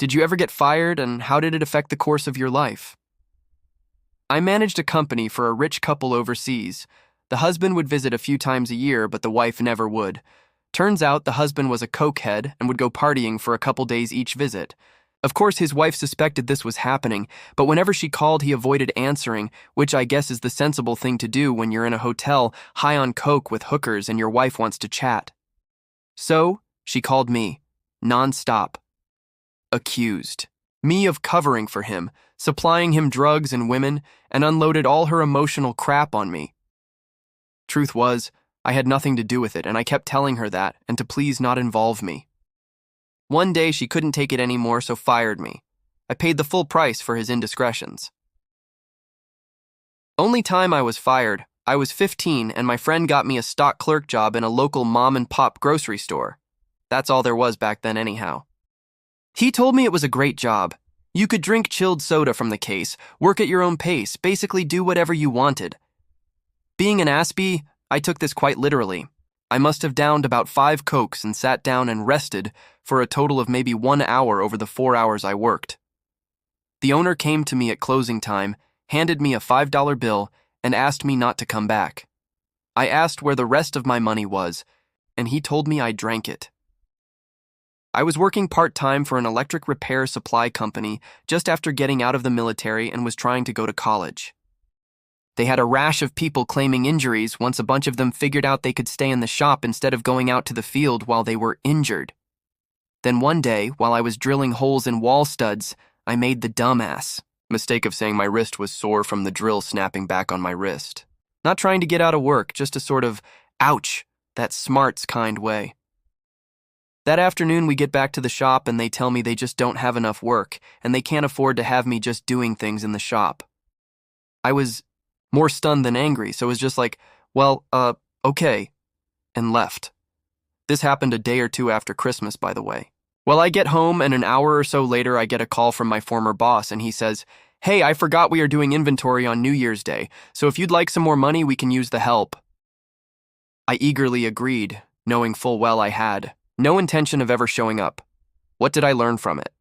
Did you ever get fired, and how did it affect the course of your life? I managed a company for a rich couple overseas. The husband would visit a few times a year, but the wife never would. Turns out the husband was a cokehead and would go partying for a couple days each visit. Of course, his wife suspected this was happening, but whenever she called, he avoided answering, which I guess is the sensible thing to do when you're in a hotel, high on coke with hookers and your wife wants to chat. So, she called me, non-stop. Accused me of covering for him, supplying him drugs and women, and unloaded all her emotional crap on me. Truth was, I had nothing to do with it, and I kept telling her that, and to please not involve me. One day she couldn't take it anymore, so fired me. I paid the full price for his indiscretions. Only time I was fired, I was 15, and my friend got me a stock clerk job in a local mom-and-pop grocery store. That's all there was back then anyhow. He told me it was a great job. You could drink chilled soda from the case, work at your own pace, basically do whatever you wanted. Being an aspie, I took this quite literally. I must have downed about 5 Cokes and sat down and rested for a total of maybe 1 hour over the 4 hours I worked. The owner came to me at closing time, handed me a $5 bill, and asked me not to come back. I asked where the rest of my money was, and he told me I drank it. I was working part-time for an electric repair supply company just after getting out of the military and was trying to go to college. They had a rash of people claiming injuries once a bunch of them figured out they could stay in the shop instead of going out to the field while they were injured. Then one day, while I was drilling holes in wall studs, I made the dumbass mistake of saying my wrist was sore from the drill snapping back on my wrist. Not trying to get out of work, just a sort of, ouch, that smarts kind way. That afternoon, we get back to the shop and they tell me they just don't have enough work and they can't afford to have me just doing things in the shop. I was more stunned than angry, so it was just like, well, okay, and left. This happened a day or two after Christmas, by the way. Well, I get home and an hour or so later, I get a call from my former boss and he says, "Hey, I forgot we are doing inventory on New Year's Day, so if you'd like some more money, we can use the help." I eagerly agreed, knowing full well I had no intention of ever showing up. What did I learn from it?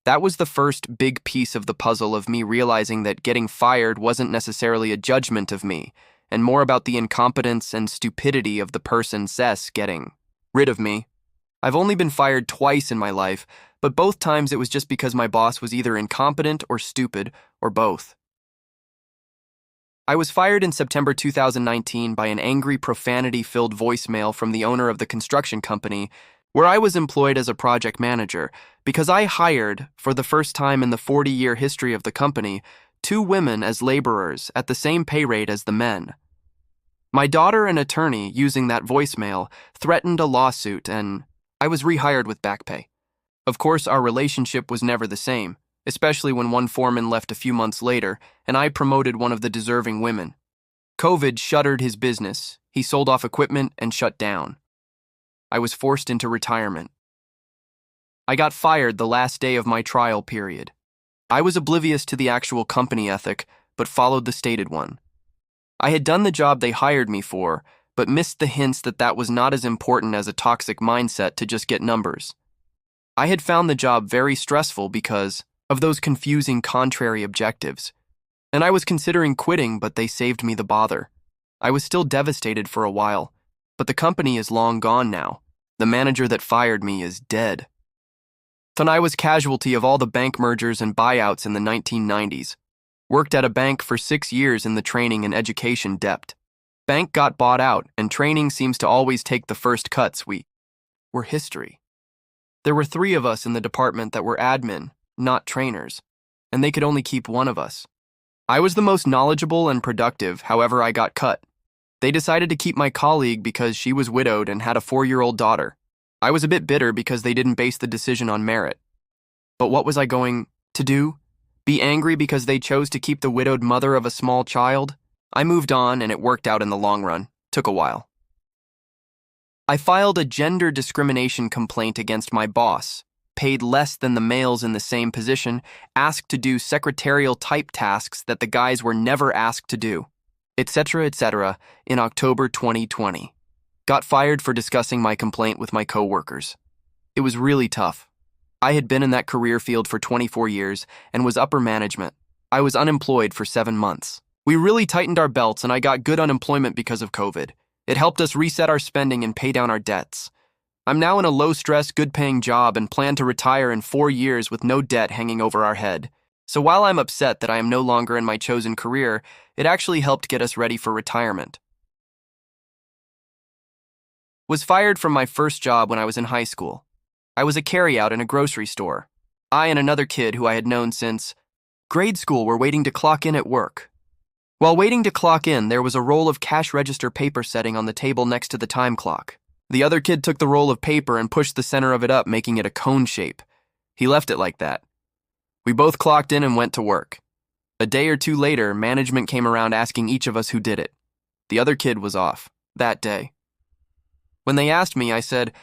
That was the first big piece of the puzzle of me realizing that getting fired wasn't necessarily a judgment of me, and more about the incompetence and stupidity of the person getting rid of me. I've only been fired twice in my life, but both times it was just because my boss was either incompetent or stupid, or both. I was fired in September 2019 by an angry, profanity-filled voicemail from the owner of the construction company where I was employed as a project manager because I hired, for the first time in the 40-year history of the company, 2 women as laborers at the same pay rate as the men. My daughter, an attorney, using that voicemail, threatened a lawsuit and I was rehired with back pay. Of course, our relationship was never the same, especially when one foreman left a few months later and I promoted one of the deserving women. COVID shuttered his business, he sold off equipment and shut down. I was forced into retirement. I got fired the last day of my trial period. I was oblivious to the actual company ethic, but followed the stated one. I had done the job they hired me for, but missed the hints that that was not as important as a toxic mindset to just get numbers. I had found the job very stressful because of those confusing contrary objectives, and I was considering quitting, but they saved me the bother. I was still devastated for a while, but the company is long gone now. The manager that fired me is dead. Then I was casualty of all the bank mergers and buyouts in the 1990s. Worked at a bank for 6 years in the training and education depth. Bank got bought out, and training seems to always take the first cuts. We were history. There were 3 of us in the department that were admin, not trainers, and they could only keep one of us. I was the most knowledgeable and productive, however I got cut. They decided to keep my colleague because she was widowed and had a 4-year-old daughter. I was a bit bitter because they didn't base the decision on merit. But what was I going to do? Be angry because they chose to keep the widowed mother of a small child? I moved on and it worked out in the long run. Took a while. I filed a gender discrimination complaint against my boss, paid less than the males in the same position, asked to do secretarial type tasks that the guys were never asked to do, etc., in October 2020. Got fired for discussing my complaint with my coworkers. It was really tough. I had been in that career field for 24 years and was upper management. I was unemployed for 7 months. We really tightened our belts and I got good unemployment because of COVID. It helped us reset our spending and pay down our debts. I'm now in a low-stress, good-paying job and plan to retire in 4 years with no debt hanging over our head. So while I'm upset that I am no longer in my chosen career, it actually helped get us ready for retirement. Was fired from my first job when I was in high school. I was a carryout in a grocery store. I and another kid who I had known since grade school were waiting to clock in at work. While waiting to clock in, there was a roll of cash register paper setting on the table next to the time clock. The other kid took the roll of paper and pushed the center of it up, making it a cone shape. He left it like that. We both clocked in and went to work. A day or two later, management came around asking each of us who did it. The other kid was off that day. When they asked me, I said,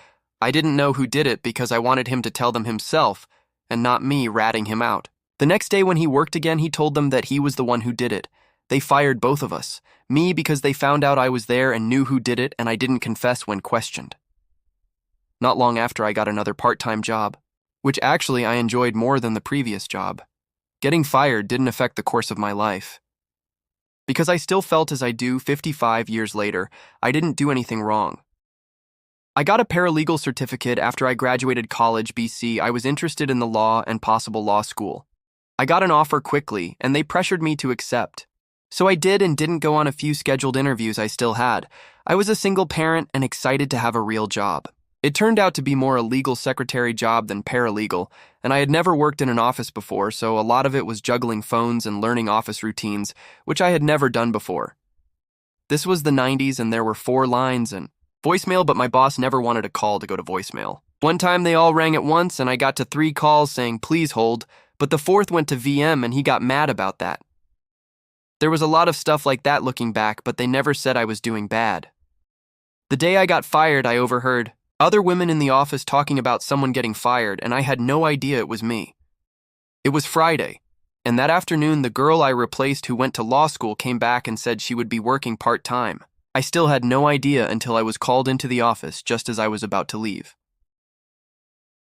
I didn't know who did it because I wanted him to tell them himself and not me ratting him out. The next day when he worked again, he told them that he was the one who did it. They fired both of us, me because they found out I was there and knew who did it and I didn't confess when questioned. Not long after, I got another part-time job, which actually I enjoyed more than the previous job. Getting fired didn't affect the course of my life. Because I still felt as I do 55 years later, I didn't do anything wrong. I got a paralegal certificate after I graduated college, BC. I was interested in the law and possible law school. I got an offer quickly, and they pressured me to accept. So I did and didn't go on a few scheduled interviews I still had. I was a single parent and excited to have a real job. It turned out to be more a legal secretary job than paralegal, and I had never worked in an office before, so a lot of it was juggling phones and learning office routines, which I had never done before. This was the 90s and there were 4 lines and voicemail, but my boss never wanted a call to go to voicemail. One time they all rang at once and I got to 3 calls saying please hold, but the 4th went to VM and he got mad about that. There was a lot of stuff like that looking back, but they never said I was doing bad. The day I got fired, I overheard other women in the office talking about someone getting fired, and I had no idea it was me. It was Friday, and that afternoon the girl I replaced who went to law school came back and said she would be working part-time. I still had no idea until I was called into the office just as I was about to leave.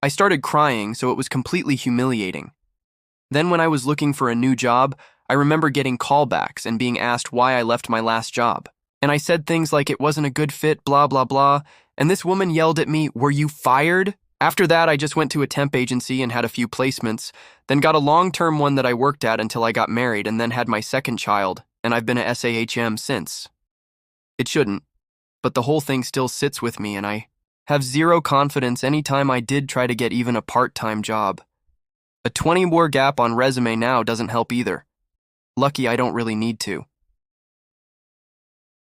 I started crying, so it was completely humiliating. Then when I was looking for a new job, I remember getting callbacks and being asked why I left my last job. And I said things like it wasn't a good fit, blah, blah, blah, and this woman yelled at me, "Were you fired?" After that, I just went to a temp agency and had a few placements, then got a long-term one that I worked at until I got married and then had my second child, and I've been a SAHM since. It shouldn't, but the whole thing still sits with me and I have zero confidence anytime I did try to get even a part-time job. A 20-year gap on resume now doesn't help either. Lucky I don't really need to.